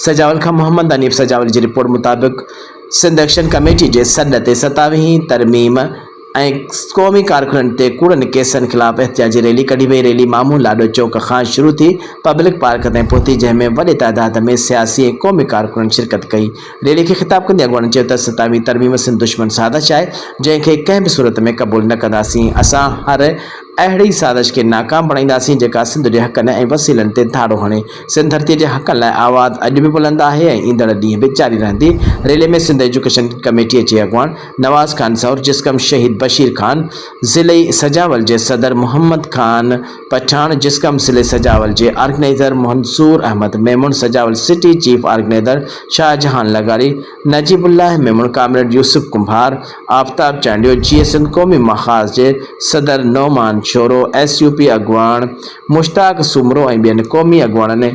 सजावल खां मोहम्मद हनीफ सजावल जी रिपोर्ट मुताबिक़ सिंध एक्शन कमेटी जे सॾ ते 27वीं तरमीम ऐं क़ौमी कारकुननि ते कूड़नि केसनि ख़िलाफ़ एहतिजाजी रैली कढी वई। रैली मामू लाडो चौक खां शुरू थी पब्लिक पार्क ताईं पहुती, जंहिंमें वॾे तादाद में सियासी ऐं क़ौमी कारकुननि शिरकत कई। रैली खे ख़िताब कंदे अॻवाननि चयो त 27वीं तरमीम सिंध दुश्मन साज़िश आहे, जंहिंखे कंहिं बि सूरत में क़बूल न कंदासीं। असां हर अहिड़ी साज़िश खे नाकाम बणाईंदासीं जेका सिंध जे हक़नि ऐं वसीलनि ते धाड़ो हणे। सिंध धरतीअ जे हक़नि लाइ आवाज़ अॼु बि बुलंद आहे ऐं ईंदड़ ॾींहं बि जारी रहंदी। रैली में सिंध एजुकेशन कमेटीअ जे अॻवान नवाज़ खान सौर, जिस्कम शहीद बशीर खान, ज़िले सजावल जे सदर मोहम्मद खान पठान, जिस्कम ज़िले सजावल जे organiser Mansoor Ahmed Memon, Sujawal city chief organiser Shahjahan Lagari, Najibullah Memon, comrade Yousuf Kumhar, Aftab Chandio, GSN क़ौमी मखाज़ जे सदर नौमान शोरो, SUP अॻवान मुश्ताक सुमरो ऐं ॿियनि क़ौमी अॻवाननि